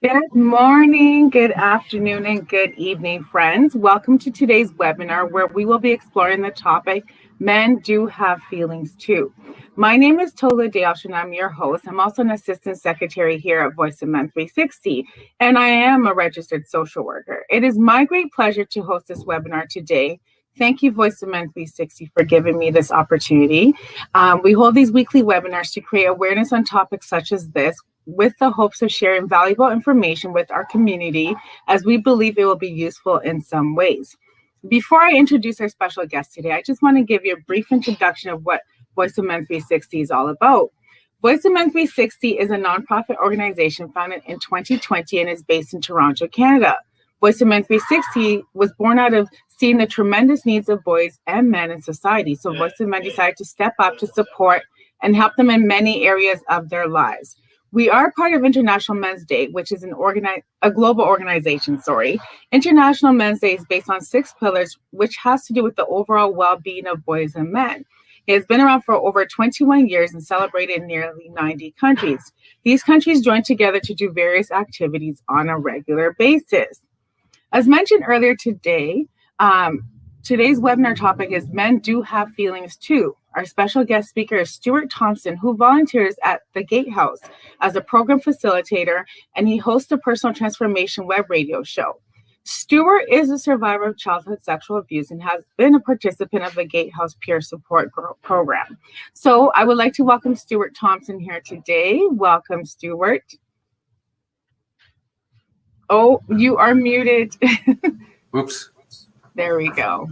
Good morning, good afternoon, and good evening, friends. Welcome to today's webinar where we will be exploring the topic, Men Do Have Feelings Too. My name is Tola Deosh and I'm your host. I'm also an assistant secretary here at Voice of Men 360, and I am a registered social worker. It is my great pleasure to host this webinar today. Thank you, Voice of Men 360, for giving me this opportunity. We hold these weekly webinars to create awareness on topics such as this, with the hopes of sharing valuable information with our community, as we believe it will be useful in some ways. Before I introduce our special guest today, I just want to give you a brief introduction of what Voice of Men 360 is all about. Voice of Men 360 is a nonprofit organization founded in 2020 and is based in Toronto, Canada. Voice of Men 360 was born out of seeing the tremendous needs of boys and men in society. So Voice of Men decided to step up to support and help them in many areas of their lives. We are part of International Men's Day, which is a global organization, International Men's Day is based on 6 pillars, which has to do with the overall well-being of boys and men. It has been around for over 21 years and celebrated in nearly 90 countries. These countries join together to do various activities on a regular basis. As mentioned earlier today, today's webinar topic is Men Do Have Feelings Too. Our special guest speaker is Stuart Thompson, who volunteers at The Gatehouse as a program facilitator, and he hosts the Personal Transformation web radio show. Stewart is a survivor of childhood sexual abuse and has been a participant of the Gatehouse peer support program. So I would like to welcome Stuart Thompson here today. Welcome, Stuart. Oh, you are muted. Oops. There we go.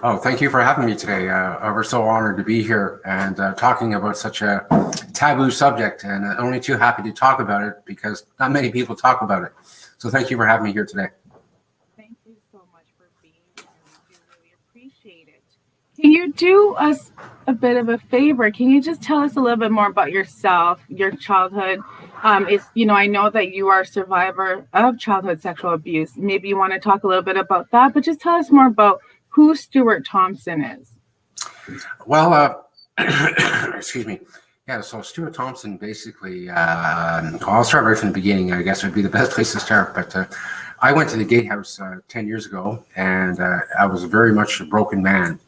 Oh, thank you for having me today. We're so honored to be here and talking about such a taboo subject, and only too happy to talk about it because not many people talk about it. So thank you for having me here today. Thank you so much for being here. We do really appreciate it. Can you do us a bit of a favor? Can you just tell us a little bit more about yourself, your childhood? I know that you are a survivor of childhood sexual abuse. Maybe you want to talk a little bit about that, but just tell us more about who Stuart Thompson is. Well, excuse me. Yeah, so Stuart Thompson basically, I'll start right from the beginning, I guess would be the best place to start. But I went to the Gatehouse 10 years ago, and I was very much a broken man.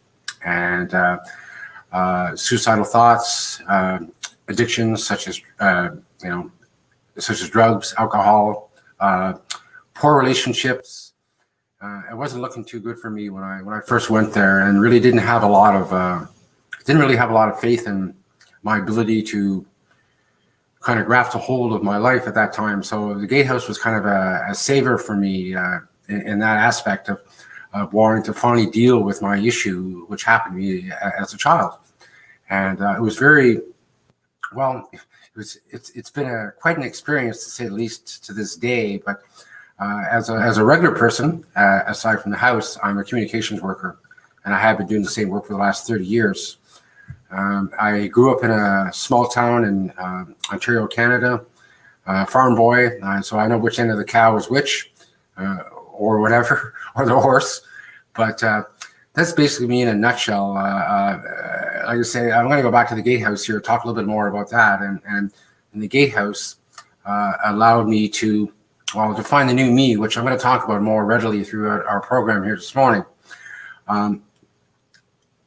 And suicidal thoughts, addictions such as drugs, alcohol, poor relationships. It wasn't looking too good for me when I first went there, and really didn't have a lot of faith in my ability to kind of grasp a hold of my life at that time. So the Gatehouse was kind of a savior for me in that aspect of wanting to finally deal with my issue, which happened to me as a child. And it was very well. It's been quite an experience, to say the least, to this day. But as a regular person, aside from the house, I'm a communications worker, and I have been doing the same work for the last 30 years. I grew up in a small town in Ontario, Canada, farm boy, so I know which end of the cow is which, or whatever, or the horse. But that's basically me in a nutshell. Like I say, I'm going to go back to the Gatehouse here, talk a little bit more about that. And the Gatehouse allowed me to find the new me, which I'm going to talk about more readily throughout our program here this morning. When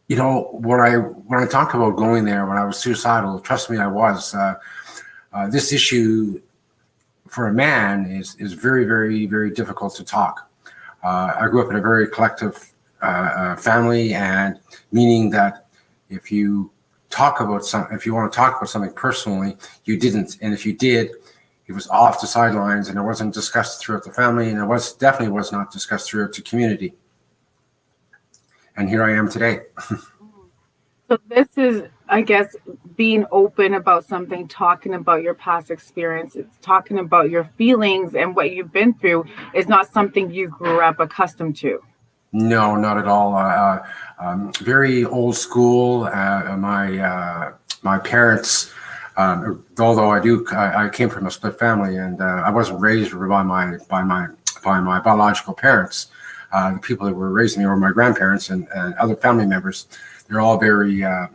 I talk about going there when I was suicidal, trust me, I was. This issue for a man is very, very, very difficult to talk. I grew up in a very collective family, and meaning that if you want to talk about something personally, you didn't, and if you did, it was off the sidelines, and it wasn't discussed throughout the family, and it definitely was not discussed throughout the community. And here I am today. So this is, I guess, being open about something, talking about your past experiences, talking about your feelings and what you've been through is not something you grew up accustomed to. No, not at all. Very old school. My parents, although I came from a split family, and I wasn't raised by my biological parents. The people that were raising me were my grandparents and other family members. They're all very, I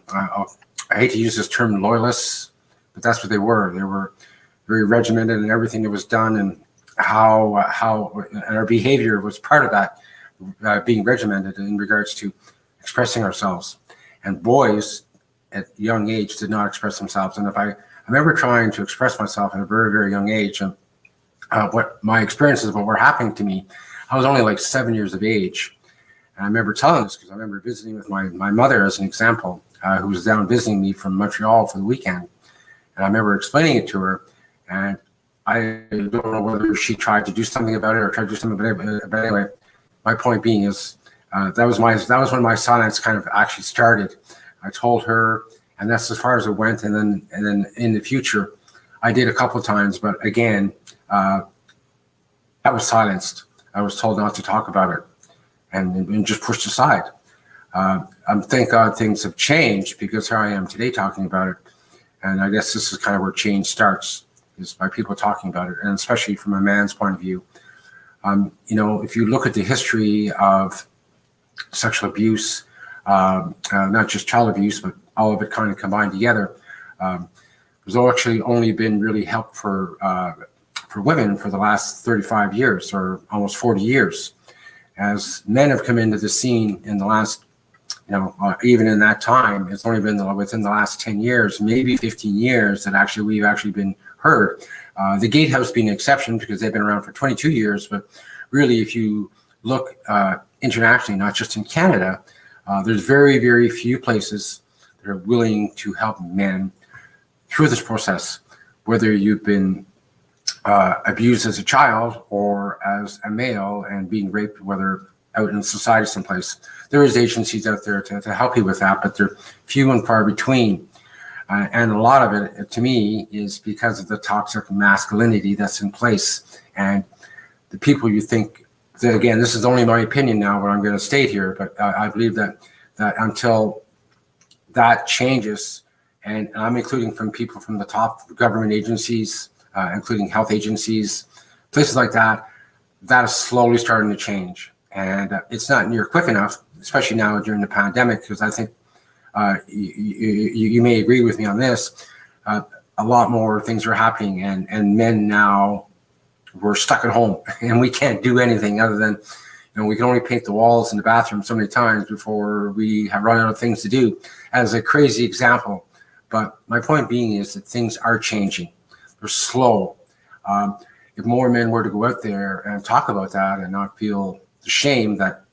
hate to use this term, loyalists, but that's what they were. They were very regimented in everything that was done, how our behavior was part of that being regimented in regards to expressing ourselves. And boys at young age did not express themselves. And I remember trying to express myself at a very, very young age, and what my experiences, what were happening to me, I was only like 7 years of age. And I remember telling this because I remember visiting with my mother as an example, who was down visiting me from Montreal for the weekend. And I remember explaining it to her, and I don't know whether she tried to do something about it or tried to do something about it. But anyway, my point being is that was when my silence kind of actually started. I told her, and that's as far as it went. And then in the future, I did a couple of times, but again, I was silenced. I was told not to talk about it, and just pushed aside. Thank God things have changed, because here I am today talking about it. And I guess this is kind of where change starts, is by people talking about it, and especially from a man's point of view. If you look at the history of sexual abuse, not just child abuse, but all of it kind of combined together, there's actually only been really help for women for the last 35 years or almost 40 years. As men have come into the scene in the last, even in that time, it's only been within the last 10 years, maybe 15 years, that we've actually been heard. The Gatehouse being an exception, because they've been around for 22 years. But really, if you look internationally, not just in Canada, there's very, very few places that are willing to help men through this process, whether you've been abused as a child or as a male and being raped, whether out in society someplace. There is agencies out there to help you with that, but they're few and far between. And a lot of it, to me, is because of the toxic masculinity that's in place. And the people you think, that, again, this is only my opinion now, what I'm going to state here, but I believe that until that changes, and I'm including from people from the top government agencies, including health agencies, places like that, that is slowly starting to change. And it's not near quick enough, especially now during the pandemic, because I think you may agree with me on this. A lot more things are happening, and men now, we're stuck at home and we can't do anything other than, we can only paint the walls in the bathroom so many times before we have run out of things to do, as a crazy example. But my point being is that things are changing. They're slow. If more men were to go out there and talk about that and not feel the shame that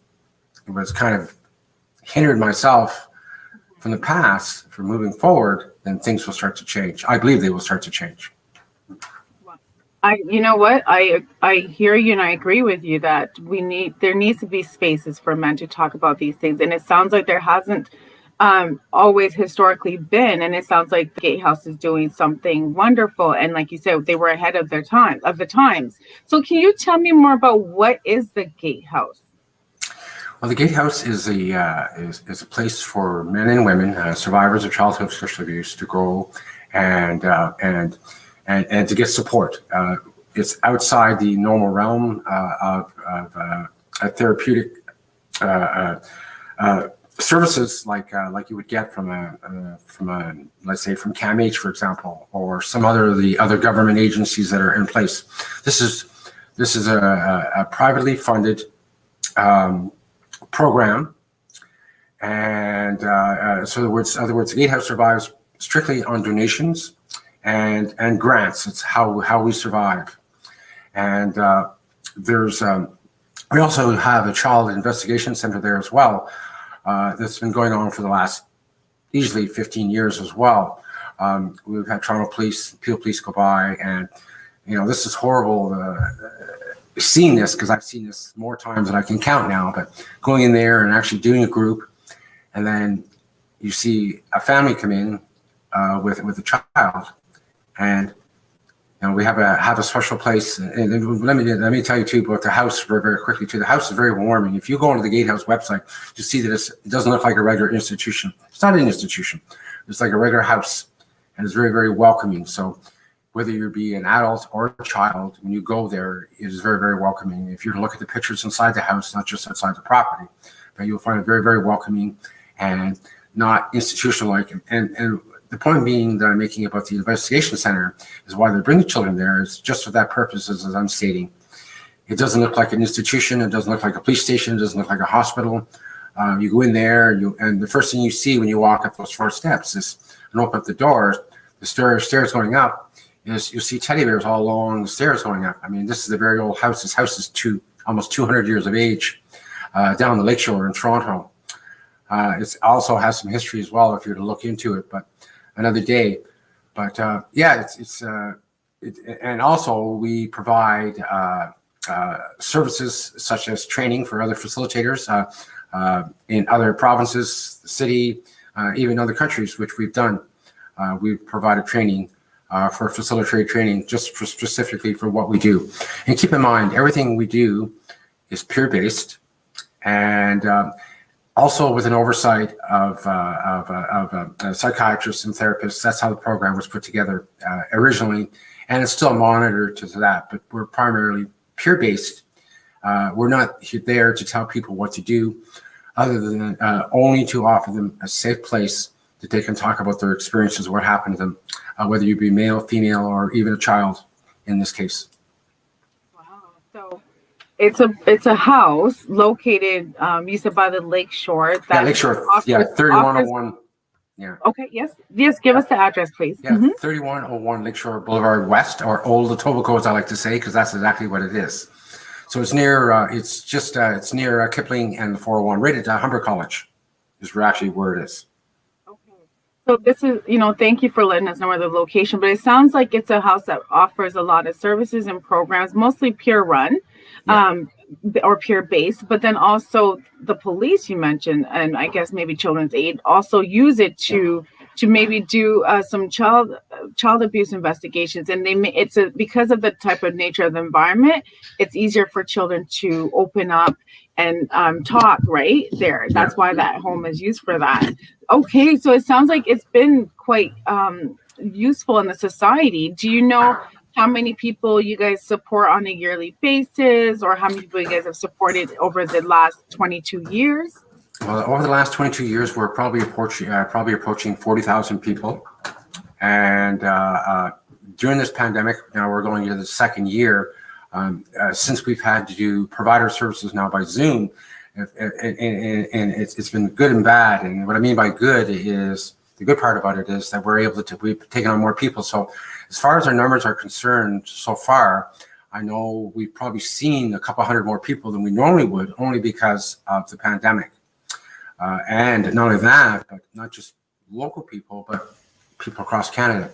it was kind of hindered myself from the past from moving forward, then things will start to change. I believe they will start to change. You know what? I hear you, and I agree with you that there needs to be spaces for men to talk about these things. And it sounds like there hasn't always historically been, and it sounds like the Gatehouse is doing something wonderful. And like you said, they were ahead of the times. So can you tell me more about what is the Gatehouse? Well, the Gatehouse is a place for men and women, survivors of childhood sexual abuse, to grow and to get support. It's outside the normal realm of a therapeutic services like you would get from a let's say from CAMH, for example, or some of the other government agencies that are in place. This is a privately funded program, and so in other words, the Gatehouse survives strictly on donations and grants. It's how we survive. And we also have a child investigation center there as well, that's been going on for the last easily 15 years as well. We've had Toronto Police, Peel Police go by, and this is horrible seeing this, because I've seen this more times than I can count now, but going in there and actually doing a group, and then you see a family come in with a child, and we have a special place. And let me tell you too about the house very, very quickly too. The house is very warming. If you go onto the Gatehouse website, you see that it doesn't look like a regular institution. It's not an institution. It's like a regular house, and it's very, very welcoming. So whether you be an adult or a child, when you go there, it is very, very welcoming. If you look at the pictures inside the house, not just outside the property, but you'll find it very, very welcoming and not institutional-like. And the point being that I'm making about the investigation center is why they bring the children there is just for that purpose, as I'm stating. It doesn't look like an institution. It doesn't look like a police station. It doesn't look like a hospital. You go in there, and the first thing you see when you walk up those 4 steps is, and open up the doors, the stairs going up, is you'll see teddy bears all along the stairs going up. I mean, this is a very old house. This house is almost 200 years of age, down the lakeshore in Toronto. It also has some history as well if you're to look into it, but another day. But and also we provide services such as training for other facilitators in other provinces, the city, even other countries, which we've done. We've provided training for facilitator training just specifically for what we do. And keep in mind, everything we do is peer-based, and also with an oversight of psychiatrists and therapists. That's how the program was put together originally, and it's still monitored to that, but we're primarily peer-based. We're not there to tell people what to do, other than only to offer them a safe place that they can talk about their experiences, what happened to them, whether you be male, female, or even a child in this case. Wow. So it's a house located, you said, by the lakeshore. Lakeshore. 3101. Yeah. Okay. Yes. Give us the address, please. Yeah. 3101 Lakeshore Boulevard West, or Old Etobicoke, as I like to say, because that's exactly what it is. So it's near. It's near Kipling and the 401, right at Humber College, is actually where it is. So this is, thank you for letting us know where the location, but it sounds like it's a house that offers a lot of services and programs, mostly peer run, or peer based, but then also the police you mentioned, and I guess maybe Children's Aid also use it to maybe do some child abuse investigations, and because of the type of nature of the environment, it's easier for children to open up and talk right there. That's why that home is used for that. Okay, so it sounds like it's been quite useful in the society. Do you know how many people you guys support on a yearly basis, or how many people you guys have supported over the last 22 years? Well, over the last 22 years, we're probably approaching 40,000 people. And during this pandemic, now we're going into the second year, since we've had to do provider services now by Zoom, and it's been good and bad. And what I mean by good is, the good part about it is that we've taken on more people. So as far as our numbers are concerned so far, I know we've probably seen a couple hundred more people than we normally would, only because of the pandemic. And not only that, but not just local people, but people across Canada.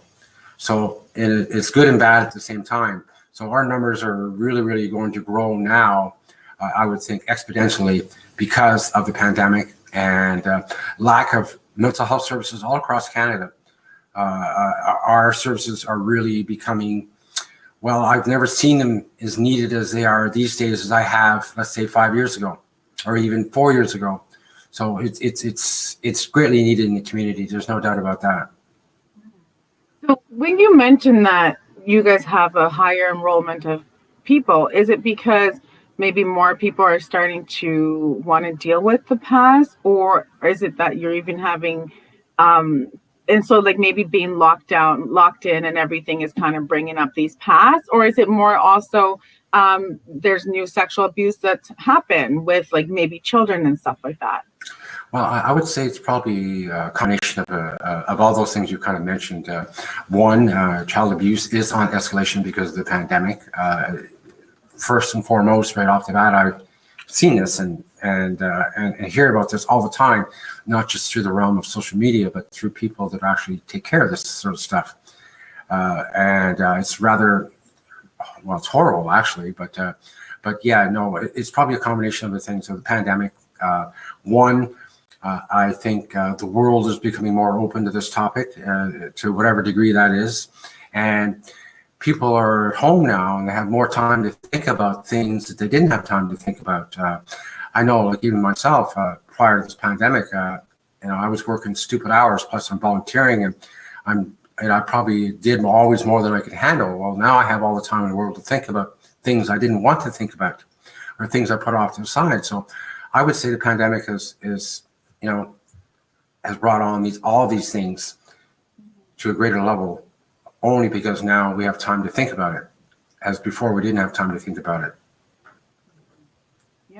So it's good and bad at the same time. So our numbers are really, really going to grow now, I would think exponentially, because of the pandemic and lack of mental health services all across Canada. Our services are really becoming, well, I've never seen them as needed as they are these days as I have, let's say, 5 years ago, or even 4 years ago. So it's greatly needed in the community. There's no doubt about that. So when you mentioned that you guys have a higher enrollment of people, is it because maybe more people are starting to want to deal with the past, or is it that you're even having, and so like maybe being locked in and everything is kind of bringing up these past, or is it more also there's new sexual abuse that's happened with like maybe children and stuff like that? Well, I would say it's probably a combination of all those things you kind of mentioned. One, child abuse is on escalation because of the pandemic. First and foremost, right off the bat, I've seen this and hear about this all the time, not just through the realm of social media, but through people that actually take care of this sort of stuff. It's rather, well, it's horrible actually, but yeah, no, it's probably a combination of the things of the pandemic. One, I think the world is becoming more open to this topic, to whatever degree that is, and people are at home now and they have more time to think about things that they didn't have time to think about. I know, like even myself, prior to this pandemic, I was working stupid hours, plus I'm volunteering, and I probably did always more than I could handle. Well, now I have all the time in the world to think about things I didn't want to think about, or things I put off to the side. So I would say the pandemic has brought on all these things to a greater level, only because now we have time to think about it, as before we didn't have time to think about it.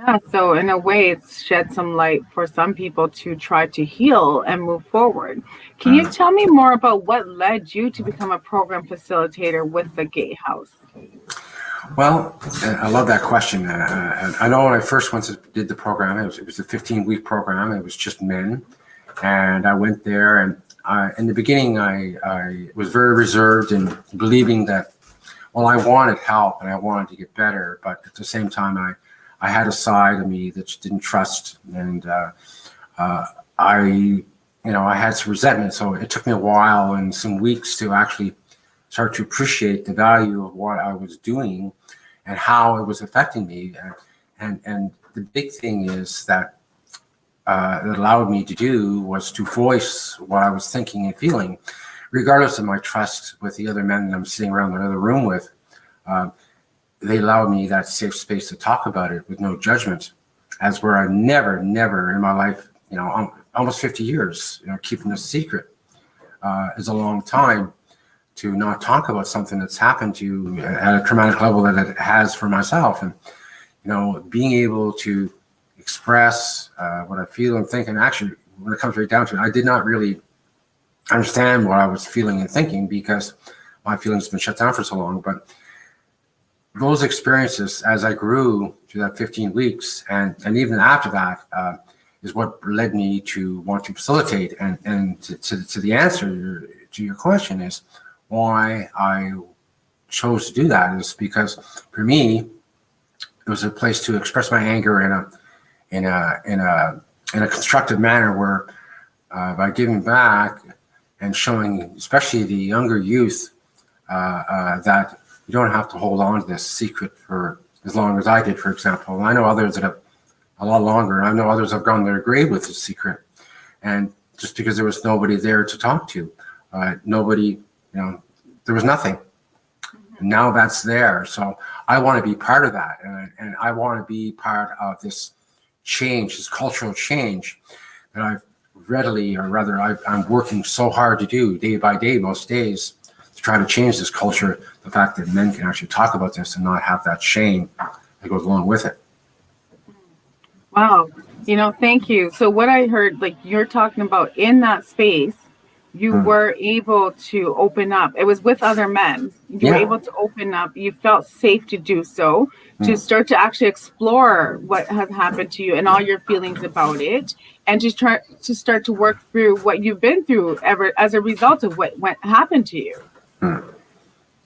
Yeah, so in a way, it's shed some light for some people to try to heal and move forward. Can you Uh, tell me more about what led you to become a program facilitator with the Gatehouse? well, I love that question. I know when I first did the program, it was a 15-week program. It was just men, and I went there. And in the beginning, I was very reserved and believing that, well, I wanted help and I wanted to get better, but at the same time, I had a side of me that didn't trust, and I had some resentment. So it took me a while and some weeks to actually start to appreciate the value of what I was doing and how it was affecting me. And the big thing is that it allowed me to do was to voice what I was thinking and feeling, regardless of my trust with the other men that I'm sitting around the other room with. They allowed me that safe space to talk about it with no judgment, as where I never in my life, almost 50 years, keeping a secret is a long time to not talk about something that's happened to you at a traumatic level that it has for myself. And, being able to express what I feel and think, and actually, when it comes right down to it, I did not really understand what I was feeling and thinking because my feelings have been shut down for so long. But those experiences, as I grew through that 15 weeks, and even after that, is what led me to want to facilitate. And to the answer to your question is why I chose to do that is because for me, it was a place to express my anger in a constructive manner where by giving back and showing, especially the younger youth, that you don't have to hold on to this secret for as long as I did, for example. And I know others that have a lot longer, and I know others have gone to their grave with this secret. And just because there was nobody there to talk to, nobody, there was nothing. And now that's there. So I want to be part of that. And I want to be part of this change, this cultural change that I've readily, or rather I'm working so hard to do day by day, most days, to try to change this culture. The fact that men can actually talk about this and not have that shame that goes along with it. Wow. Thank you. So what I heard, like you're talking about in that space, you were able to open up. It was with other men. You were able to open up. You felt safe to do so, to start to actually explore what has happened to you and all your feelings about it, and just try to start to work through what you've been through ever as a result of what happened to you.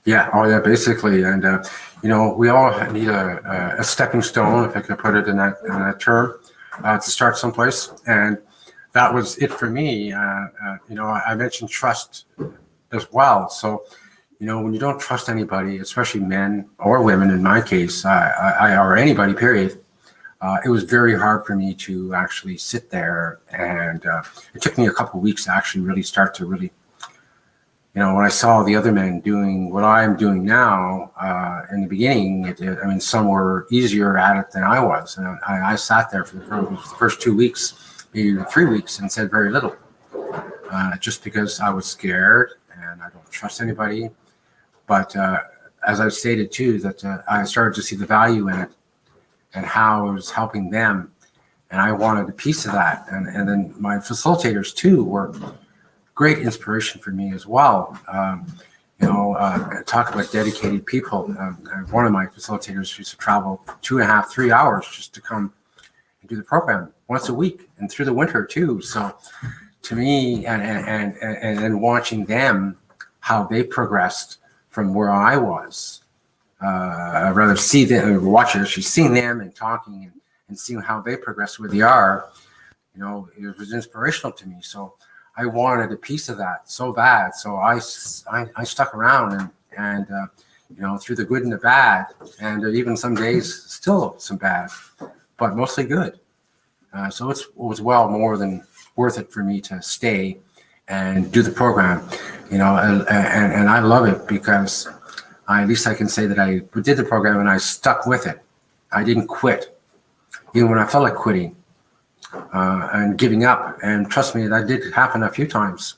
Yeah. Oh, yeah. Basically, and we all need a stepping stone, if I could put it in that term, to start someplace. And that was it for me. I mentioned trust as well. So, when you don't trust anybody, especially men or women, in my case, or anybody, period, it was very hard for me to actually sit there. And it took me a couple of weeks to actually really start to really, when I saw the other men doing what I'm doing now, in the beginning, some were easier at it than I was. And I sat there for the first 2 weeks, maybe 3 weeks, and said very little, just because I was scared and I don't trust anybody. But as I stated too, that I started to see the value in it and how it was helping them. And I wanted a piece of that. And then my facilitators too were great inspiration for me as well. Talk about dedicated people. One of my facilitators used to travel 2.5, 3 hours just to come and do the program once a week, and through the winter too. So to me, and watching them, how they progressed from where I was, I'd rather see them, watch it, actually seeing them and talking and seeing how they progress where they are, it was inspirational to me. So I wanted a piece of that so bad. So I stuck around and through the good and the bad, and even some days still some bad, but mostly good. So it was well more than worth it for me to stay and do the program, and I love it because at least I can say that I did the program and I stuck with it. I didn't quit, even when I felt like quitting. And giving up. And trust me, that did happen a few times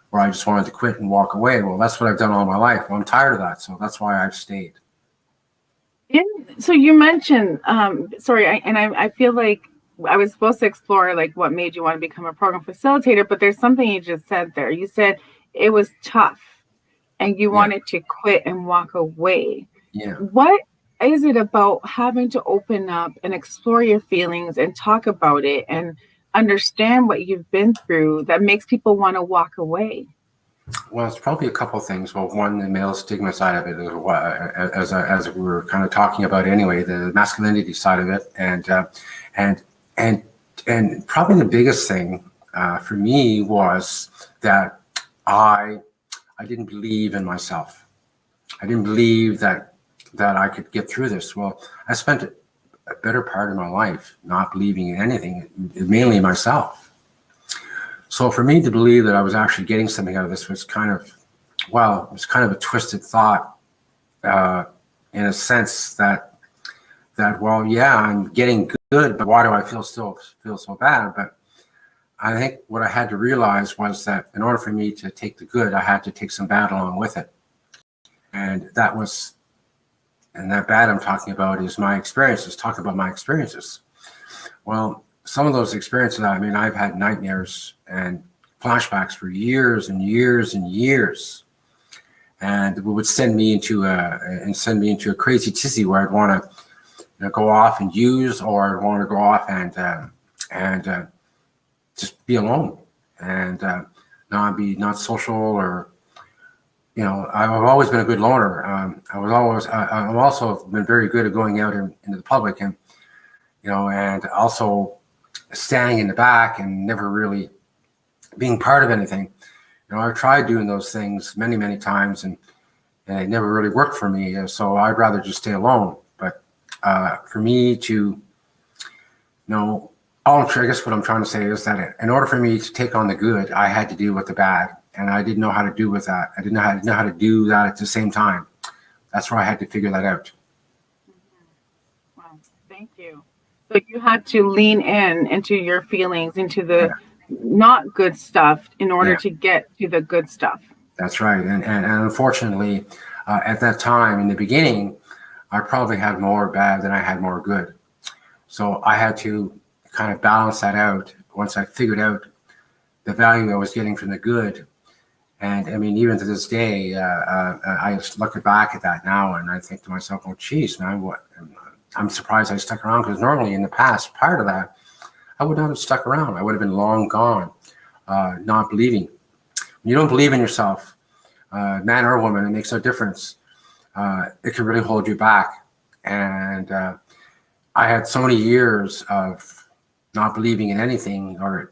where I just wanted to quit and walk away. Well, that's what I've done all my life. Well, I'm tired of that. So that's why I've stayed. So you mentioned, sorry, I feel like I was supposed to explore like what made you want to become a program facilitator, but there's something you just said there. You said it was tough and you Yeah, wanted to quit and walk away. yeah. What is it about having to open up and explore your feelings and talk about it and understand what you've been through that makes people want to walk away? Well, it's probably a couple of things. Well, one, the male stigma side of it is what, as we were kind of talking about anyway, the masculinity side of it, and and and probably the biggest thing for me was that I I didn't believe in myself. I didn't believe that I could get through this. Well, I spent a better part of my life not believing in anything, mainly myself. So for me to believe that I was actually getting something out of this was kind of, well, it was kind of a twisted thought, uh, in a sense that well, yeah, I'm getting good, but why do I still feel so bad? But I think what I had to realize was that in order for me to take the good, I had to take some bad along with it, and that bad I'm talking about is my experiences. Talking about my experiences. Well, some of those experiences, I mean, I've had nightmares and flashbacks for years and years and years, and it would send me into a crazy tizzy where I'd want to, go off and use, or I'd want to go off and just be alone and not social, or I've always been a good loner. I've also been very good at going out into the public, and and also standing in the back and never really being part of anything. I've tried doing those things many, many times, and it never really worked for me. So I'd rather just stay alone. But for me to, I guess what I'm trying to say is that in order for me to take on the good, I had to deal with the bad, and I didn't know how to do with that. I didn't know how to do that at the same time. That's where I had to figure that out. Wow, thank you. So you had to lean in into your feelings, into Yeah, the not good stuff in order yeah, to get to the good stuff. that's right. And unfortunately, at that time in the beginning, I probably had more bad than I had more good. So I had to kind of balance that out once I figured out the value I was getting from the good. And I mean, even to this day, I just look back at that now and I think to myself, oh, geez, man, what? I'm surprised I stuck around, because normally in the past, prior to that, I would not have stuck around. I would have been long gone, not believing. When you don't believe in yourself, man or woman, it makes no difference. It can really hold you back. And I had so many years of not believing in anything, or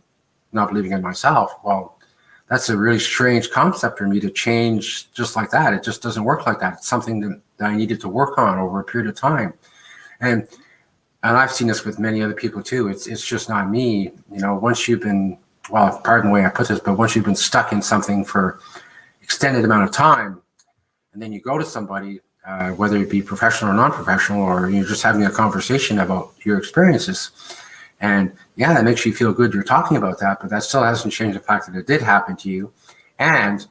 not believing in myself. Well, that's a really strange concept for me to change just like that. It just doesn't work like that. It's something that I needed to work on over a period of time. And I've seen this with many other people too. It's just not me. Once you've been, well, pardon the way I put this, but once you've been stuck in something for extended amount of time, and then you go to somebody, whether it be professional or non-professional, or you're just having a conversation about your experiences, and yeah, that makes you feel good. You're talking about that, but that still hasn't changed the fact that it did happen to you. And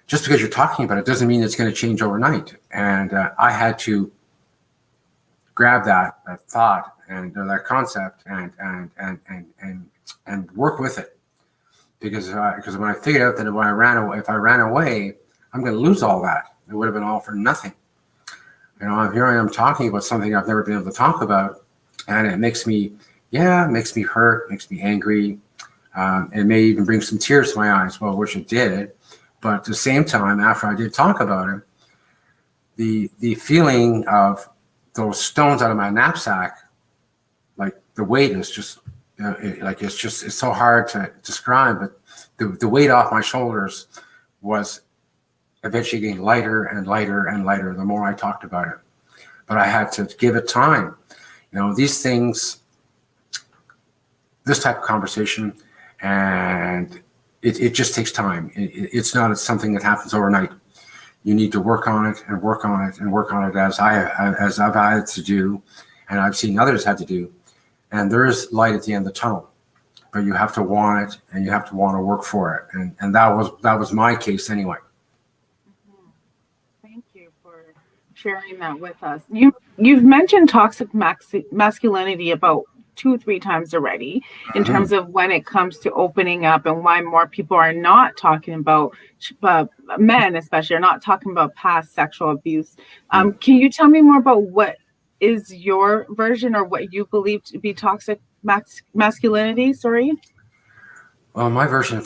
just because you're talking about it doesn't mean it's going to change overnight. And I had to grab that thought and that concept and work with it, because when I figured out that if I ran away, I'm going to lose all that. It would have been all for nothing. Here I am talking about something I've never been able to talk about, and it makes me hurt, makes me angry. It may even bring some tears to my eyes, well, which it did. But at the same time, after I did talk about it, the feeling of those stones out of my knapsack, like the weight is just, it's so hard to describe, but the weight off my shoulders was eventually getting lighter and lighter and lighter the more I talked about it. But I had to give it time. These things, this type of conversation, and it just takes time. It's not something that happens overnight. You need to work on it and work on it and work on it, as I've had to do, and I've seen others had to do. And there is light at the end of the tunnel, but you have to want it, and you have to want to work for it. And that was my case anyway. Thank you for sharing that with us. You've mentioned toxic masculinity about 2-3 times already in terms of when it comes to opening up and why more people are not talking about men especially are not talking about past sexual abuse. Can you tell me more about what is your version or what you believe to be toxic masculinity? Sorry. Well, my version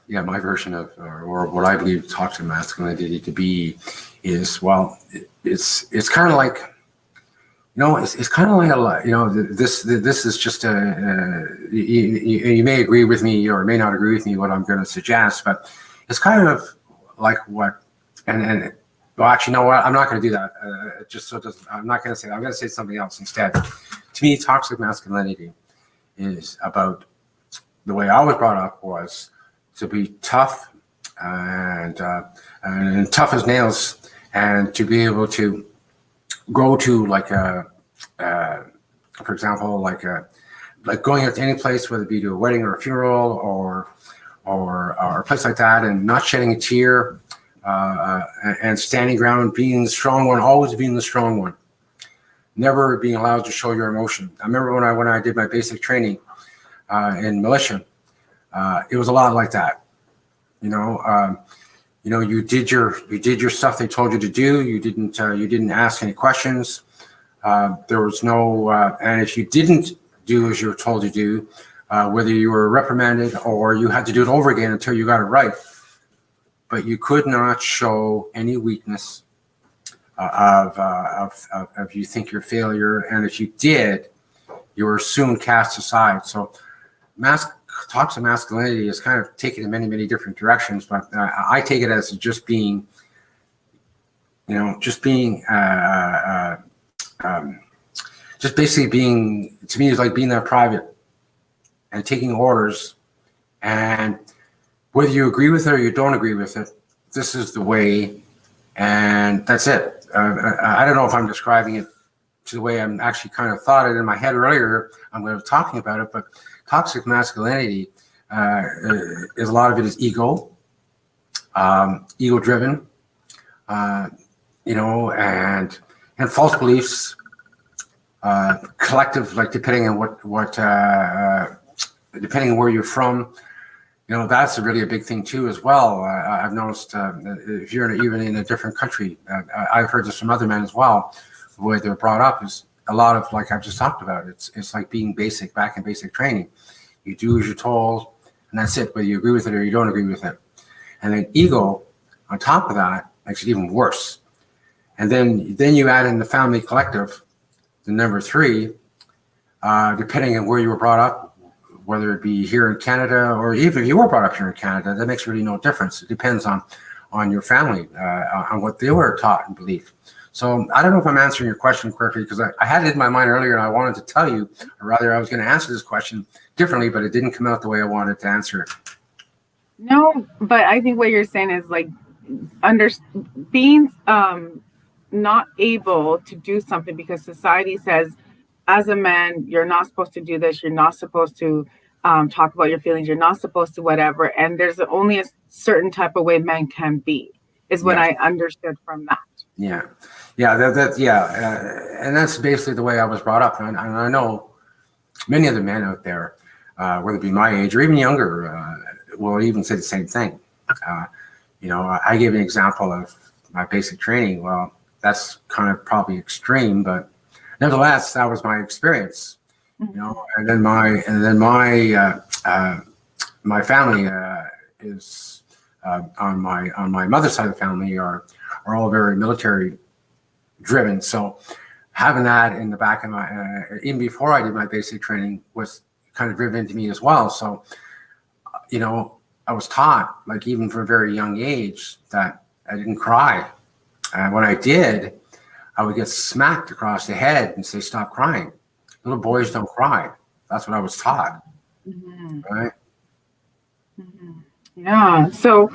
my version of, or what I believe toxic masculinity to be is, well, it's kind of like, it's kind of like this is just you may agree with me or may not agree with me what I'm going to suggest, but it's kind of like what, and well, actually, no, I'm not going to do that. Just so it doesn't, I'm not going to say that. I'm going to say something else instead. To me, toxic masculinity is about the way I was brought up was to be tough and tough as nails, and to be able to go to like for example, like going out to any place, whether it be to a wedding or a funeral or a place like that, and not shedding a tear, and standing ground, being the strong one, always being the strong one, never being allowed to show your emotion. I remember when I did my basic training in militia, it was a lot like that. You did your stuff they told you to do. You didn't ask any questions. There was no, and if you didn't do as you were told to do, whether you were reprimanded or you had to do it over again until you got it right, but you could not show any weakness of you think your failure, and if you did, you were soon cast aside. So toxic masculinity is kind of taken in many, many different directions, but I take it as just being, just basically being, to me, is like being that private and taking orders, and whether you agree with it or you don't agree with it, this is the way, and that's it. I don't know if I'm describing it to the way I'm actually kind of thought it in my head earlier. I'm going to be talking about it, but toxic masculinity is a lot of it is ego, ego-driven, and false beliefs, collective, like depending on what depending on where you're from, that's really a big thing too as well. I've noticed if you're even in a different country, I've heard this from other men as well. The way they're brought up is a lot of, like I've just talked about. It's like being back in basic training. You do as you're told, and that's it, whether you agree with it or you don't agree with it. And then ego, on top of that, makes it even worse. And then you add in the family collective, the number 3, depending on where you were brought up, whether it be here in Canada or even if you were brought up here in Canada, that makes really no difference. It depends on your family, on what they were taught and believed. So I don't know if I'm answering your question correctly, because I had it in my mind earlier and I wanted to tell you, or rather I was going to answer this question differently, but it didn't come out the way I wanted to answer it. No, but I think what you're saying is like being not able to do something because society says, as a man, you're not supposed to do this. You're not supposed to talk about your feelings. You're not supposed to whatever. And there's only a certain type of way men can be, is what I understood from that. Yeah. And that's basically the way I was brought up. And I know many other men out there, whether it be my age or even younger, will even say the same thing. I gave an example of my basic training. Well, that's kind of probably extreme, but nevertheless, that was my experience. And then my family is on my mother's side of the family are all very military driven. So having that in the back of my, even before I did my basic training, was kind of driven into me as well. So, I was taught, like even from a very young age, that I didn't cry. And when I did, I would get smacked across the head and say, "Stop crying. Little boys don't cry." That's what I was taught. Mm-hmm. Right? Mm-hmm. Yeah. So,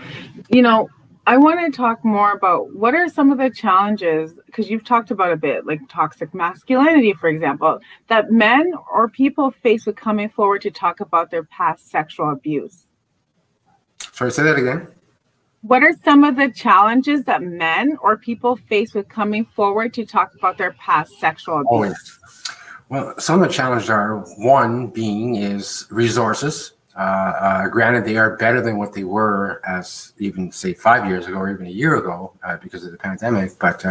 I want to talk more about what are some of the challenges, because you've talked about a bit, like toxic masculinity, for example, that men or people face with coming forward to talk about their past sexual abuse. Sorry, say that again. What are some of the challenges that men or people face with coming forward to talk about their past sexual abuse? Always. Well, some of the challenges are, one being is resources. Granted, they are better than what they were as even, say, 5 years ago or even a year ago because of the pandemic. But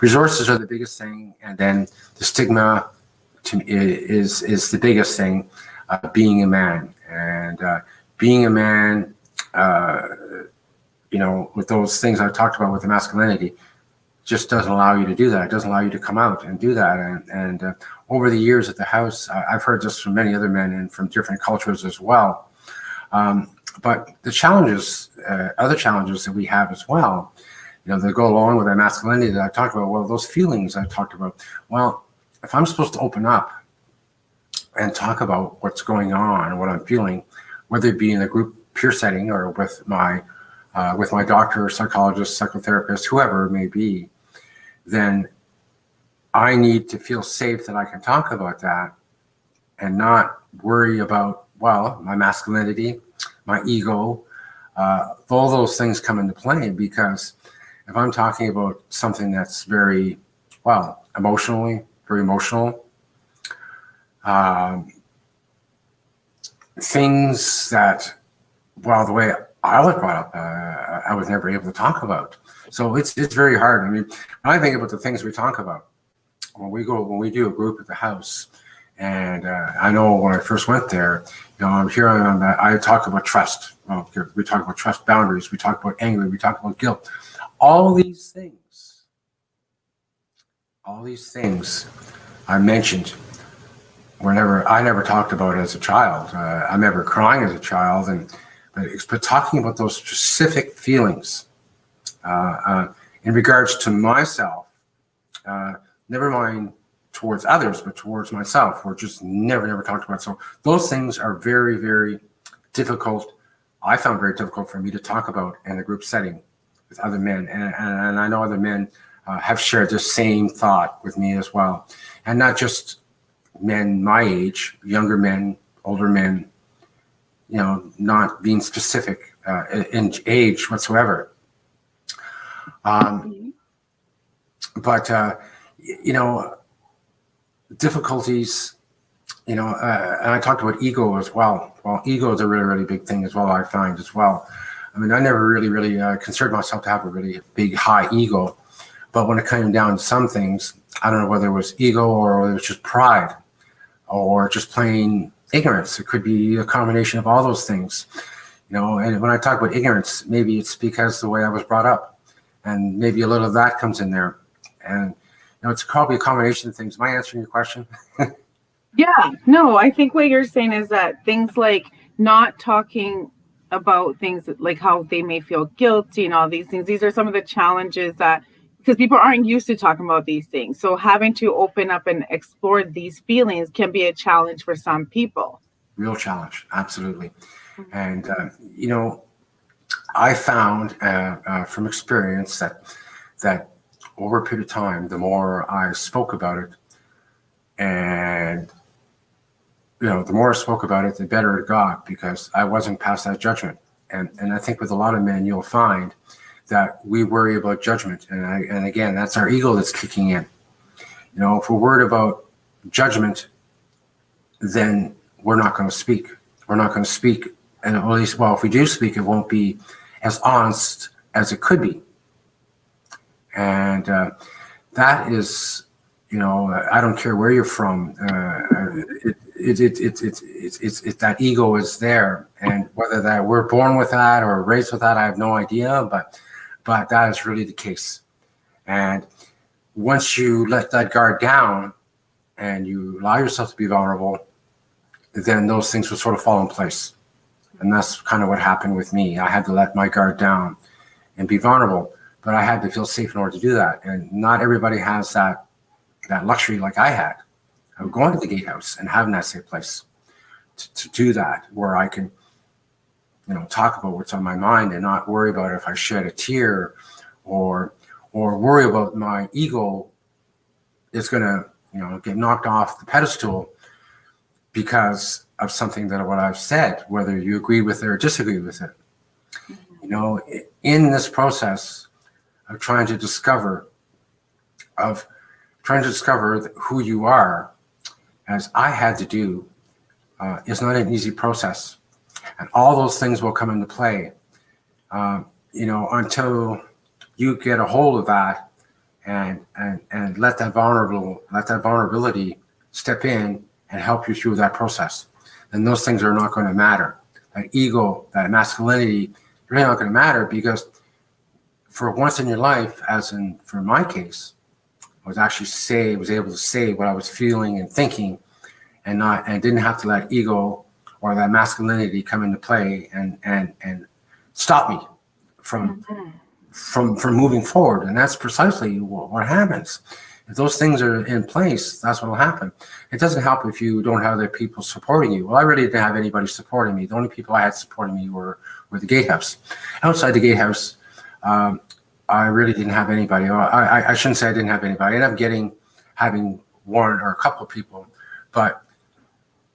resources are the biggest thing. And then the stigma is the biggest thing, being a man. And being a man, with those things I talked about with the masculinity, just doesn't allow you to do that. It doesn't allow you to come out and do that. And over the years at the house, I've heard this from many other men and from different cultures as well. But the challenges, other challenges that we have as well, that go along with that masculinity that I talked about, well, those feelings I talked about. Well, if I'm supposed to open up and talk about what's going on and what I'm feeling, whether it be in a group peer setting or with my doctor, psychologist, psychotherapist, whoever it may be, then I need to feel safe that I can talk about that and not worry about, well, my masculinity, my ego, all those things come into play. Because if I'm talking about something that's very, well, very emotional, things that, well, the way I was brought up, I was never able to talk about. So it's very hard. I mean, when I think about the things we talk about, when we do a group at the house, and I know when I first went there, I talk about trust. We talk about trust boundaries. We talk about anger. We talk about guilt. All these things I mentioned I never talked about as a child. I remember crying as a child, but talking about those specific feelings in regards to myself, never mind towards others, but towards myself, were just never talked about. So those things are very, very difficult. I found very difficult for me to talk about in a group setting with other men. And I know other men have shared the same thought with me as well. And not just men my age, younger men, older men, not being specific in age whatsoever. But difficulties, and I talked about ego as well. Well, ego is a really, really big thing as well, I find as well. I mean, I never really considered myself to have a really big, high ego. But when it came down to some things, I don't know whether it was ego or whether it was just pride or just plain ignorance. It could be a combination of all those things. And when I talk about ignorance, maybe it's because the way I was brought up, and maybe a little of that comes in there. And it's probably a combination of things. Am I answering your question? Yeah, no, I think what you're saying is that things like not talking about things like how they may feel guilty and all these things, these are some of the challenges that, because people aren't used to talking about these things. So having to open up and explore these feelings can be a challenge for some people. Real challenge, absolutely. And, I found from experience that over a period of time, the more I spoke about it, and the more I spoke about it, the better it got, because I wasn't past that judgment. And I think with a lot of men, you'll find that we worry about judgment, and again, that's our ego that's kicking in. If we're worried about judgment, then we're not going to speak. We're not going to speak, and at least, well, if we do speak, it won't be as honest as it could be. And that is, I don't care where you're from. It's that ego is there, and whether that we're born with that or raised with that, I have no idea. But that is really the case. And once you let that guard down and you allow yourself to be vulnerable, then those things will sort of fall in place. And that's kind of what happened with me. I had to let my guard down and be vulnerable, but I had to feel safe in order to do that. And not everybody has that luxury like I had of going to the Gatehouse and having that safe place to do that, where I can, talk about what's on my mind and not worry about if I shed a tear or worry about my ego is going to, get knocked off the pedestal because of something that what I've said, whether you agree with it or disagree with it. You know, in this process of trying to discover who you are, as I had to do, is not an easy process. And all those things will come into play, you know, until you get a hold of that and let that vulnerability step in and help you through that process. Then those things are not going to matter. That ego, that masculinity, really not going to matter, because for once in your life, for my case, I was able to say what I was feeling and thinking, and didn't have to let ego or that masculinity come into play and stop me from moving forward. And that's precisely what happens. If those things are in place, that's what will happen. It doesn't help if you don't have other people supporting you. Well, I really didn't have anybody supporting me. The only people I had supporting me were the Gatehouse. Outside the Gatehouse, I really didn't have anybody. I shouldn't say I didn't have anybody. I ended up having one or a couple of people, but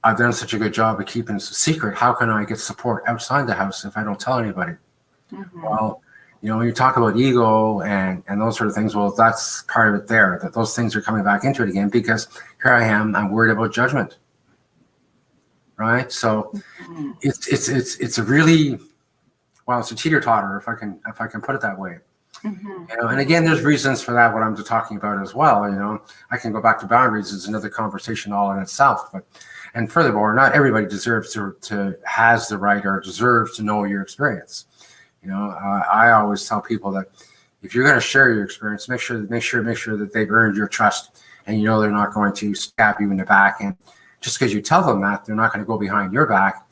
I've done such a good job of keeping it a secret. How can I get support outside the house if I don't tell anybody? Well, you know, when you talk about ego and those sort of things, well, that's part of it there, that those things are coming back into it again, because here I am, I'm worried about judgment, right? So it's a really, well, it's a teeter-totter, if I can put it that way. You know, and again, there's reasons for that, what I'm talking about as well. You know, I can go back to boundaries. It's another conversation all in itself. And furthermore, not everybody deserves has the right or deserves to know your experience. You know, I always tell people that if you're going to share your experience, make sure that they've earned your trust, and you know they're not going to stab you in the back. And just because you tell them that, they're not going to go behind your back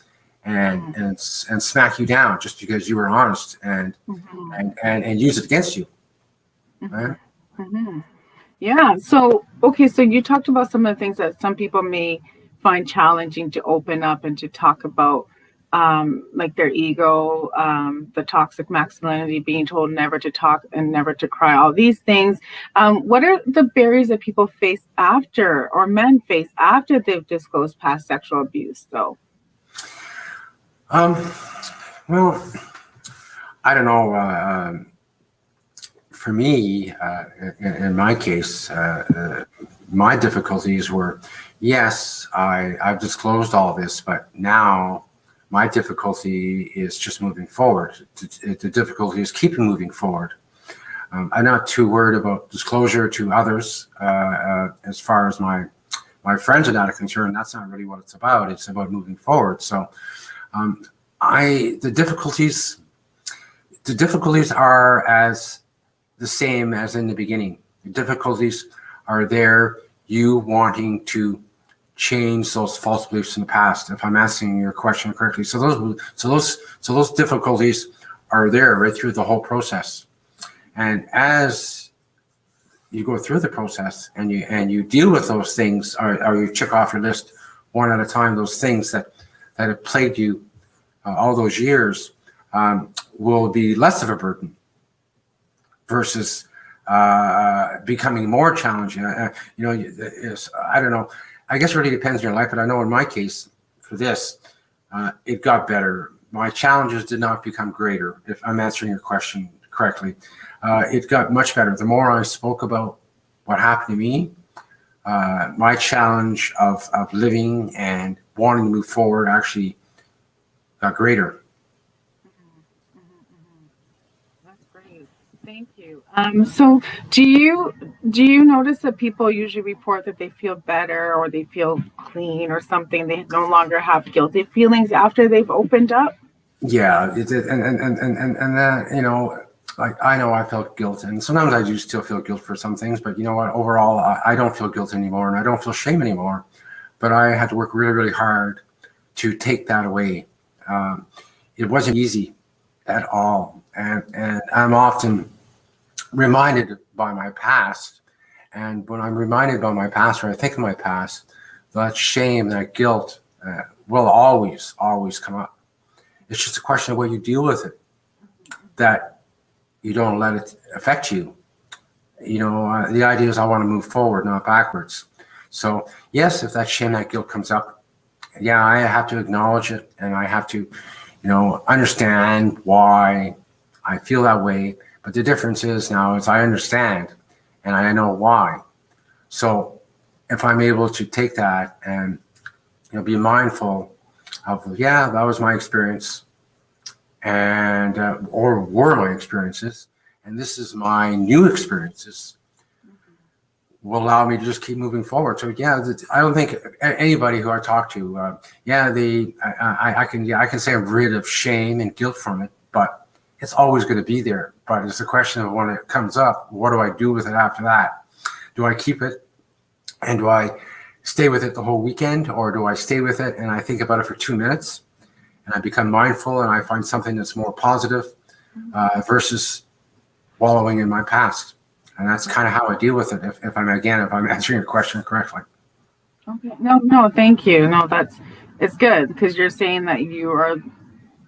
and smack you down just because you were honest and use it against you. Right? Yeah. So, okay. So you talked about some of the things that some people may find challenging to open up and to talk about, like their ego, the toxic masculinity, being told never to talk and never to cry, all these things. What are the barriers that people face after, or men face after they've disclosed past sexual abuse, though? Well, I don't know. For me, in my case, my difficulties were, yes, I've disclosed all this, but now my difficulty is just moving forward. The difficulty is keeping moving forward. I'm not too worried about disclosure to others. As far as my friends are not concerned, that's not really what it's about. It's about moving forward. So the difficulties are as the same as in the beginning. The difficulties are there, you wanting to change those false beliefs in the past, if I'm answering your question correctly. So those difficulties are there right through the whole process. And as you go through the process and you deal with those things, or you check off your list one at a time, those things that have plagued you all those years, will be less of a burden versus becoming more challenging. You know, I don't know. I guess it really depends on your life, but I know in my case, for this, it got better. My challenges did not become greater, if I'm answering your question correctly. It got much better. The more I spoke about what happened to me, my challenge of living and wanting to move forward actually got greater. That's great. Thank you. So do you notice that people usually report that they feel better or they feel clean or something? They no longer have guilty feelings after they've opened up? Yeah, and that, you know, like I know I felt guilt, and sometimes I do still feel guilt for some things, but you know what? Overall, I don't feel guilt anymore, and I don't feel shame anymore. But I had to work really, really hard to take that away. It wasn't easy at all, and I'm often reminded by my past, and when I'm reminded by my past, or I think of my past, that shame, that guilt will always come up. It's just a question of what you deal with it, that you don't let it affect you. You know, the idea is I want to move forward, not backwards. So yes, if that shame, that guilt comes up, yeah, I have to acknowledge it, and I have to, you know, understand why I feel that way. But the difference is now is I understand and I know why. So if I'm able to take that and be mindful of, yeah, that was my experience, and or were my experiences, and this is my new experiences, will allow me to just keep moving forward. So yeah, I don't think anybody who I talk to, I can say I'm rid of shame and guilt from it, but it's always going to be there. But it's a question of when it comes up, what do I do with it after that? Do I keep it and do I stay with it the whole weekend, or do I stay with it and I think about it for 2 minutes and I become mindful and I find something that's more positive versus wallowing in my past? And that's kind of how I deal with it. If I'm answering your question correctly. Okay. No, thank you. No, it's good, because you're saying that you are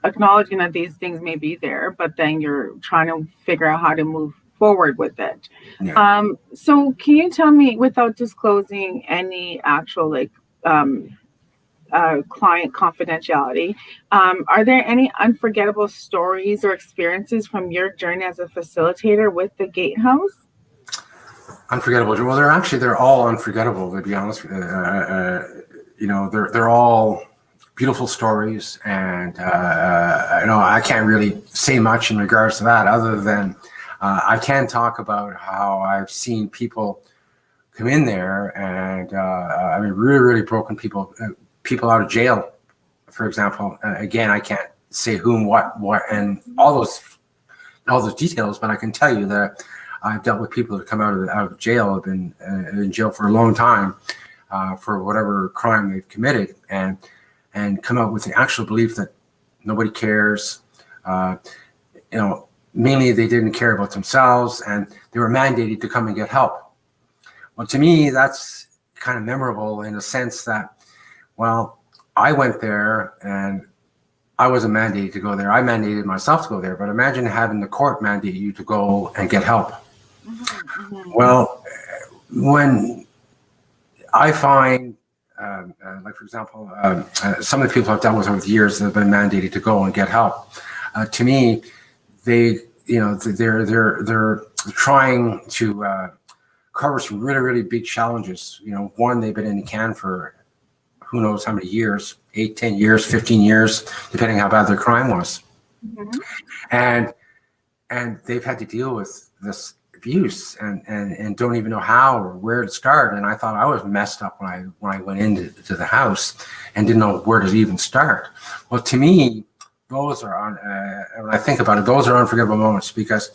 acknowledging that these things may be there, but then you're trying to figure out how to move forward with it. Yeah. So can you tell me, without disclosing any actual client confidentiality, are there any unforgettable stories or experiences from your journey as a facilitator with the Gatehouse? Unforgettable. Well, they're all unforgettable, to be honest. They're all beautiful stories, and I can't really say much in regards to that, other than I can talk about how I've seen people come in there and really, really broken people out of jail, for example. Again, I can't say whom, what, and all those details, but I can tell you that I've dealt with people that come out of jail, have been in jail for a long time for whatever crime they've committed, and come out with the actual belief that nobody cares. Mainly they didn't care about themselves, and they were mandated to come and get help. Well, to me, that's kind of memorable in a sense that, well, I went there and I wasn't mandated to go there. I mandated myself to go there. But imagine having the court mandate you to go and get help. Mm-hmm. Well, when I find, for example, some of the people I've dealt with over the years that have been mandated to go and get help, to me, they're trying to cover some really, really big challenges. One, they've been in the can for who knows how many years, 8, 10 years, 15 years, depending how bad their crime was. Mm-hmm. And they've had to deal with this abuse and don't even know how or where to start. And I thought I was messed up when I went into the house and didn't know where to even start. Well, to me, those are when I think about it, those are unforgettable moments, because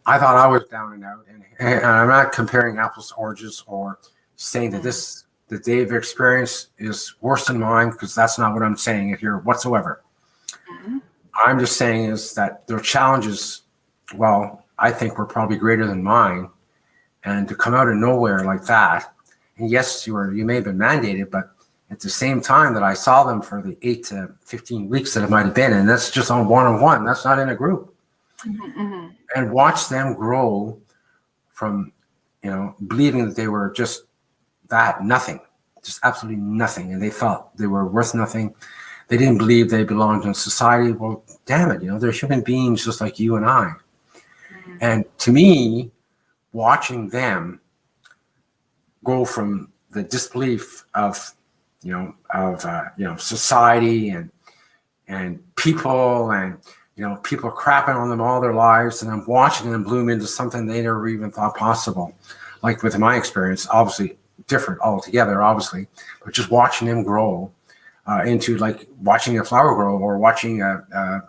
I thought I was down and out. And I'm not comparing apples to oranges or saying that that they've experienced is worse than mine, because that's not what I'm saying here whatsoever. Mm-hmm. I'm just saying is that their challenges, well, I think were probably greater than mine. And to come out of nowhere like that, and yes, you may have been mandated, but at the same time that I saw them for the 8 to 15 weeks that it might have been, and that's just on one-on-one, that's not in a group. Mm-hmm. And watch them grow from, believing that they were just nothing, just absolutely nothing. And they felt they were worth nothing. They didn't believe they belonged in society. Well, damn it, they're human beings just like you and I. Mm-hmm. And to me, watching them go from the disbelief of society and people, and people crapping on them all their lives, and I'm watching them bloom into something they never even thought possible. Like with my experience, obviously different altogether, obviously, but just watching them grow into, like watching a flower grow, or watching a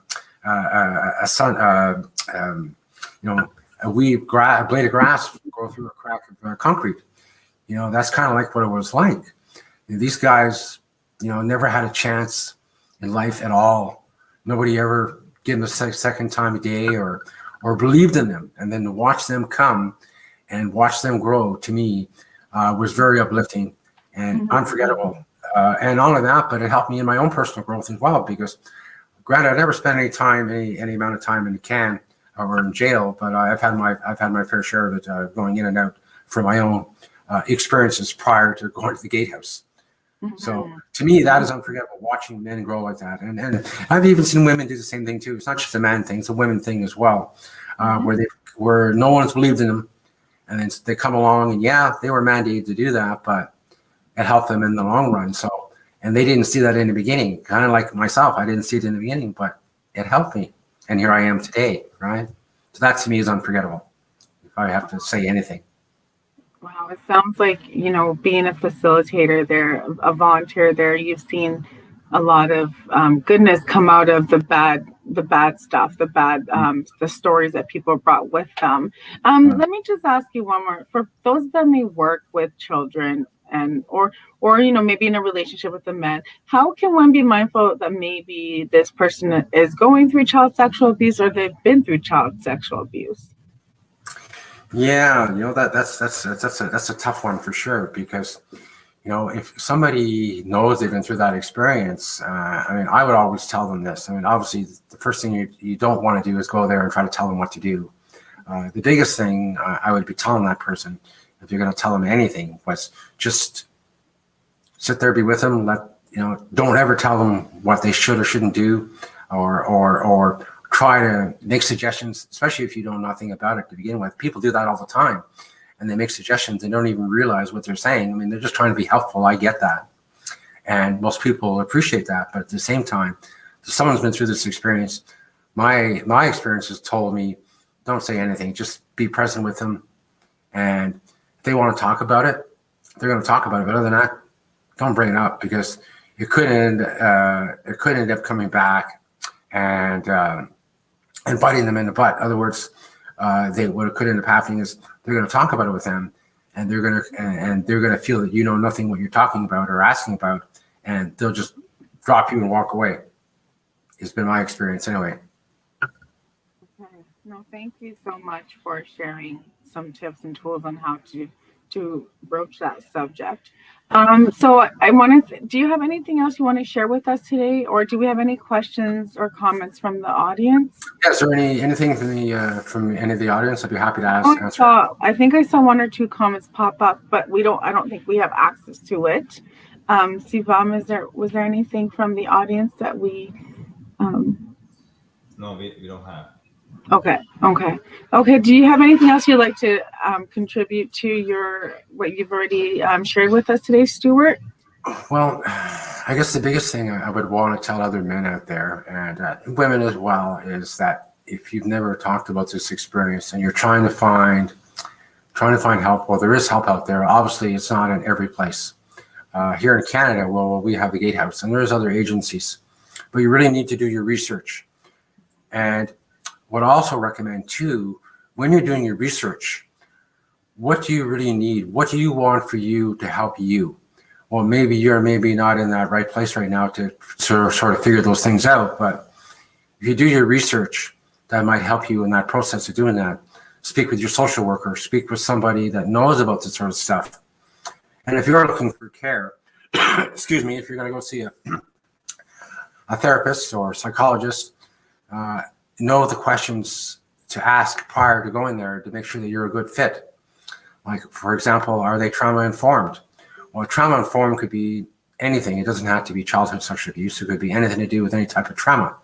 blade of grass go through a crack of concrete. That's kind of like what it was like. These guys, never had a chance in life at all. Nobody ever gave them a second time a day or believed in them. And then to watch them come and watch them grow, to me, was very uplifting and unforgettable. And all of that, but it helped me in my own personal growth as well, because granted, I never spent any amount of time in the can or in jail, but I've had my fair share of it, going in and out for my own experiences prior to going to the Gatehouse. So to me, that is unforgettable, watching men grow like that. And I've even seen women do the same thing too. It's not just a man thing, it's a women thing as well, where no one's believed in them. And then they come along and they were mandated to do that, but it helped them in the long run. So, and they didn't see that in the beginning, kind of like myself. I didn't see it in the beginning, but it helped me. And here I am today, right? So that to me is unforgettable, if I have to say anything. Wow, it sounds like, being a facilitator there, a volunteer there, you've seen a lot of goodness come out of the bad stuff, the stories that people brought with them. Let me just ask you one more. For those that may work with children or maybe in a relationship with a man, how can one be mindful that maybe this person is going through child sexual abuse or they've been through child sexual abuse? Yeah, that's a tough one for sure, because if somebody knows they've been through that experience, I would always tell them this. Obviously, the first thing you don't want to do is go there and try to tell them what to do. The biggest thing I would be telling that person, if you're going to tell them anything, was just sit there, be with them. Don't ever tell them what they should or shouldn't do, or try to make suggestions, especially if you know nothing about it to begin with. People do that all the time, and they make suggestions and don't even realize what they're saying. They're just trying to be helpful. I get that. And most people appreciate that. But at the same time, if someone's been through this experience, my experience has told me, don't say anything, just be present with them. And if they want to talk about it, they're going to talk about it. But other than that, don't bring it up, because it could end up coming back and biting them in the butt. In other words, what it could end up happening is they're going to talk about it with them, and they're going to feel that you know nothing what you're talking about or asking about, and they'll just drop you and walk away. It's been my experience anyway. Okay. No, thank you so much for sharing some tips and tools on how to broach that subject. So I wanted, do you have anything else you want to share with us today, or do we have any questions or comments from the audience? Yeah, is there anything from any of the audience? I'd be happy to answer. I think I saw one or two comments pop up, but I don't think we have access to it. Sivam, was there anything from the audience that we? No, we don't have. Okay. Do you have anything else you'd like to contribute to what you've already shared with us today, Stuart? Well, I guess the biggest thing I would want to tell other men out there, and women as well, is that if you've never talked about this experience and you're trying to find help, well, there is help out there. Obviously, it's not in every place. Here in Canada, well, we have the Gatehouse, and there's other agencies, but you really need to do your research. And what I also recommend too, when you're doing your research, what do you really need? What do you want for you to help you? Well, maybe you're not in that right place right now to sort of figure those things out. But if you do your research, that might help you in that process of doing that. Speak with your social worker, speak with somebody that knows about this sort of stuff. And if you're looking for care, if you're going to go see a therapist or psychologist, know the questions to ask prior to going there to make sure that you're a good fit. Like, for example, are they trauma informed? Well, trauma informed could be anything. It doesn't have to be childhood sexual abuse. It could be anything to do with any type of trauma.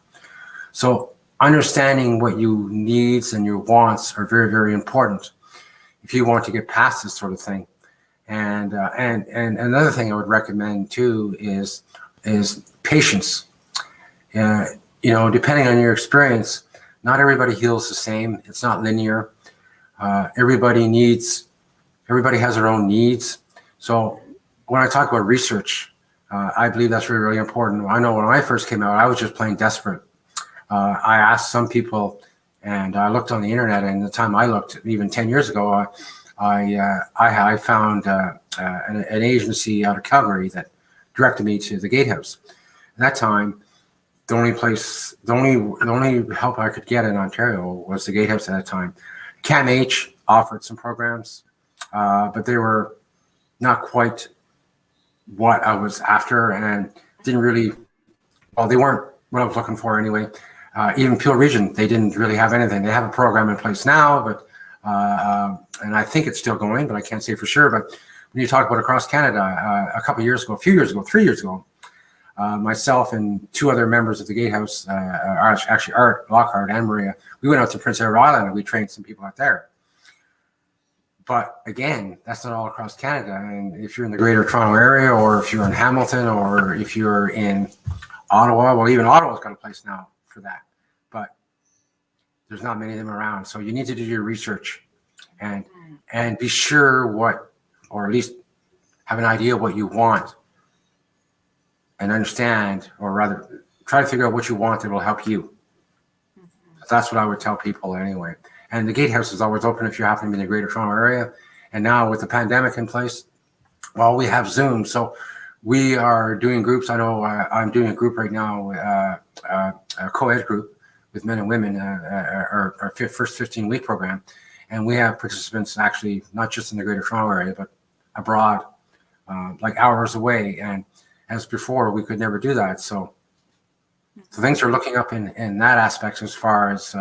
So understanding what your needs and your wants are very, very important if you want to get past this sort of thing. And another thing I would recommend too is patience. Depending on your experience, not everybody heals the same. It's not linear. Everybody has their own needs. So when I talk about research, I believe that's really, really important. I know when I first came out, I was just plain desperate. I asked some people, and I looked on the internet, and the time I looked, even 10 years ago, I found an agency out of Calgary that directed me to the Gatehouse. At that time, the only help I could get in Ontario was the Gatehouse at that time. CAMH offered some programs, but they were not quite what I was after, and they weren't what I was looking for anyway. Even Peel Region, they didn't really have anything. They have a program in place now, but and I think it's still going, but I can't say for sure. But when you talk about across Canada, a few years ago, 3 years ago, myself and two other members of the Gatehouse, actually Art Lockhart and Maria, we went out to Prince Edward Island and we trained some people out there. But again, that's not all across Canada. And if you're in the Greater Toronto area, or if you're in Hamilton, or if you're in Ottawa, well, even Ottawa's got a place now for that. But there's not many of them around. So you need to do your research and be sure what, or at least have an idea what you want and understand, or rather try to figure out what you want that will help you. That's what I would tell people anyway. And the Gatehouse is always open if you happen to be in the Greater Toronto area. And now with the pandemic in place, well, we have Zoom. So we are doing groups. I know I'm doing a group right now, a co-ed group with men and women, our first 15-week program. And we have participants actually not just in the Greater Toronto area, but abroad, like hours away. And as before, we could never do that. So things are looking up in that aspect as far as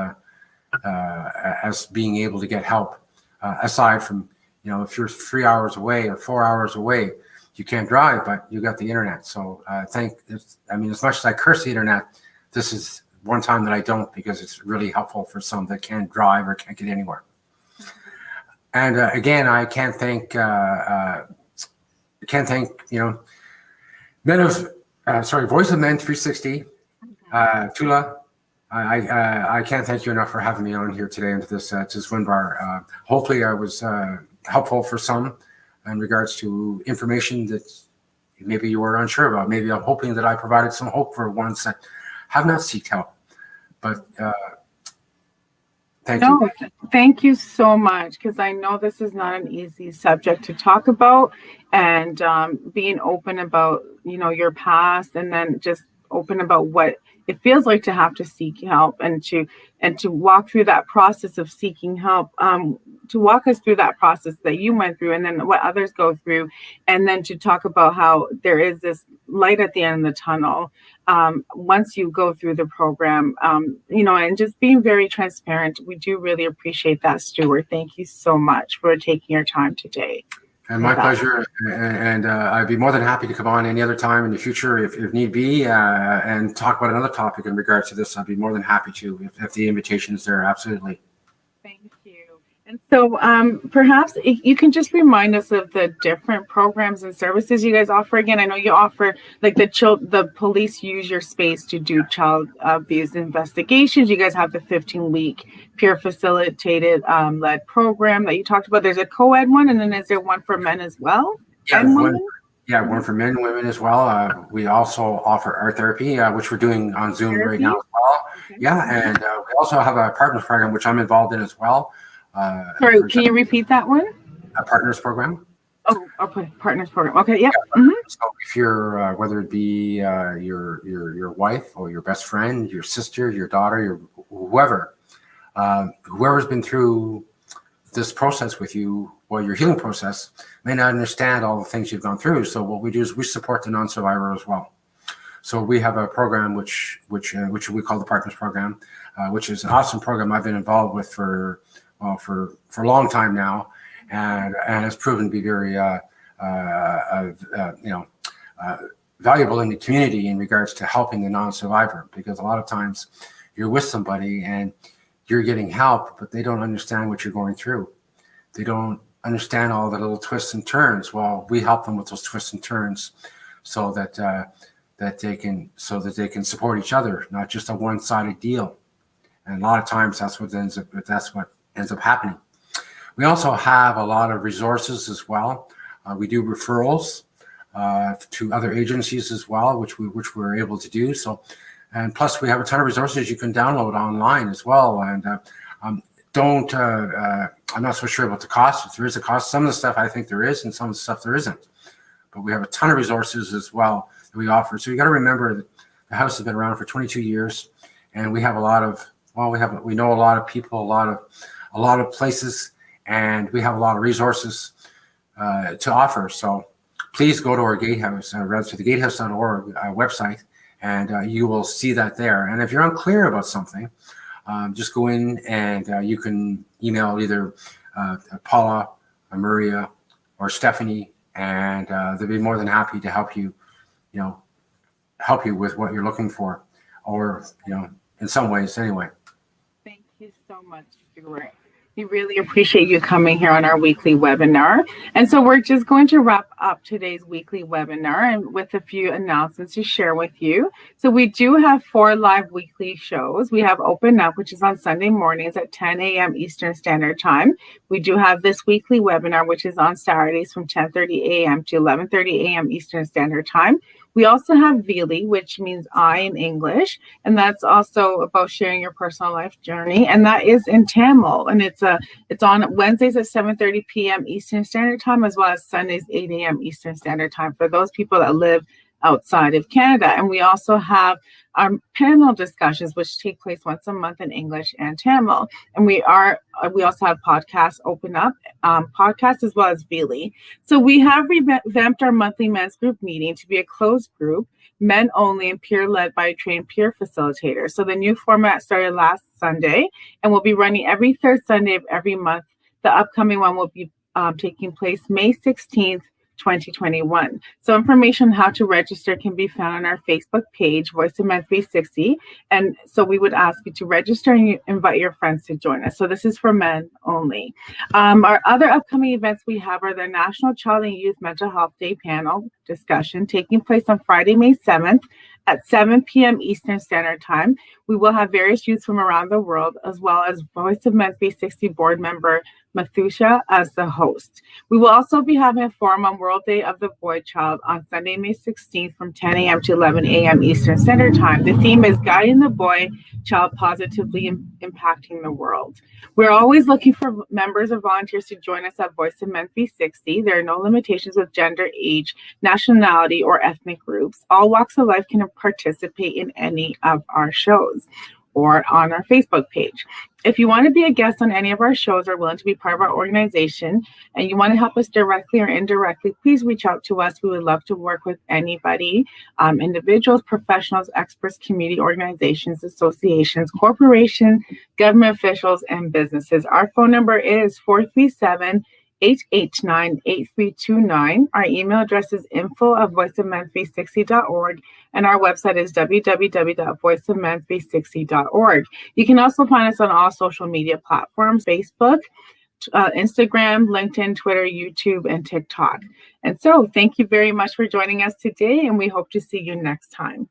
being able to get help, aside from, if you're 3 hours away or 4 hours away, you can't drive, but you got the internet. So as much as I curse the internet, this is one time that I don't, because it's really helpful for some that can't drive or can't get anywhere. And again, I can't thank Voice of Men 360, Tula. I can't thank you enough for having me on here today into this WinBar. Hopefully I was helpful for some in regards to information that maybe you were unsure about. Maybe I'm hoping that I provided some hope for ones that have not sought help. But thank you. Thank you so much, because I know this is not an easy subject to talk about, and being open about, your past, and then just open about what it feels like to have to seek help, and to walk through that process of seeking help, to walk us through that process that you went through, and then what others go through, and then to talk about how there is this light at the end of the tunnel once you go through the program, and just being very transparent. We do really appreciate that, Stuart. Thank you so much for taking your time today. And my pleasure. And I'd be more than happy to come on any other time in the future if need be, and talk about another topic in regards to this. I'd be more than happy to if the invitation is there. Absolutely. Thank you. And so perhaps you can just remind us of the different programs and services you guys offer. Again, I know you offer, like, the police use your space to do child abuse investigations. You guys have the 15-week peer facilitated led program that you talked about. There's a co-ed one, and then is there one for men as well? Yeah, one for men and women as well. We also offer art therapy, which we're doing on Zoom right now as well. Okay. Yeah, and we also have a partners program, which I'm involved in as well. Sorry, can you repeat that one? A partners program. Oh, okay, partners program. Okay, yeah. Mm-hmm. So if you're, whether it be your wife or your best friend, your sister, your daughter, whoever's been through this process with you, or your healing process, may not understand all the things you've gone through. So what we do is we support the non-survivor as well. So we have a program which we call the Partners Program, which is an awesome program I've been involved with for a long time now, and has proven to be very valuable in the community in regards to helping the non-survivor, because a lot of times you're with somebody and you're getting help, but they don't understand what you're going through. They don't understand all the little twists and turns. Well, we help them with those twists and turns so that they can support each other, not just a one-sided deal. And a lot of times that's what ends up happening. We also have a lot of resources as well. We do referrals to other agencies as well, which we're able to do. So, and plus we have a ton of resources you can download online as well. And I'm not so sure about the cost. If there is a cost, some of the stuff I think there is, and some of the stuff there isn't. But we have a ton of resources as well that we offer. So you got to remember that the house has been around for 22 years, and we have we know a lot of people, a lot of places, and we have a lot of resources to offer. So please go to our Gatehouse, to the gatehouse.org website, and you will see that there. And if you're unclear about something, just go in and you can email either Paula, Maria, or Stephanie and they'll be more than happy to help you, help you with what you're looking for, or, in some ways anyway. Thank you so much, Stuart. We really appreciate you coming here on our weekly webinar. And so we're just going to wrap up today's weekly webinar and with a few announcements to share with you. So we do have 4 live weekly shows. We have Open Up, which is on Sunday mornings at 10 a.m. Eastern Standard Time. We do have this weekly webinar, which is on Saturdays from 10:30 a.m. to 11:30 a.m. Eastern Standard Time. We also have Vili, which means I in English, and that's also about sharing your personal life journey, and that is in Tamil, and it's on Wednesdays at 7:30 p.m. Eastern Standard Time, as well as Sundays 8 a.m. Eastern Standard Time for those people that live outside of Canada. And we also have our panel discussions, which take place once a month in English and Tamil. And we also have podcasts Open Up, podcasts as well as Vili. So we have revamped our monthly men's group meeting to be a closed group, men only, and peer-led by a trained peer facilitator. So the new format started last Sunday and will be running every third Sunday of every month. The upcoming one will be taking place May 16th, 2021. So information on how to register can be found on our Facebook page, Voice of Men 360. And so we would ask you to register and you invite your friends to join us. So this is for men only. Our other upcoming events we have are the National Child and Youth Mental Health Day panel discussion taking place on Friday, May 7th at 7 p.m. Eastern Standard Time. We will have various youths from around the world, as well as Voice of Men 360 board member Mathusha as the host. We will also be having a forum on World Day of the Boy Child on Sunday, May 16th from 10 a.m. to 11 a.m. Eastern Standard Time. The theme is Guiding the Boy Child Positively Impacting the World. We're always looking for members or volunteers to join us at Voice of Men 360. There are no limitations with gender, age, nationality, or ethnic groups. All walks of life can participate in any of our shows or on our Facebook page. If you want to be a guest on any of our shows or willing to be part of our organization and you want to help us directly or indirectly, please reach out to us. We would love to work with anybody, individuals, professionals, experts, community organizations, associations, corporations, government officials, and businesses. Our phone number is 437-889-8329. Our email address is info@voiceofmen360.org, and our website is www.voiceofmen360.org. You can also find us on all social media platforms, Facebook, Instagram, LinkedIn, Twitter, YouTube, and TikTok. And so thank you very much for joining us today, and we hope to see you next time.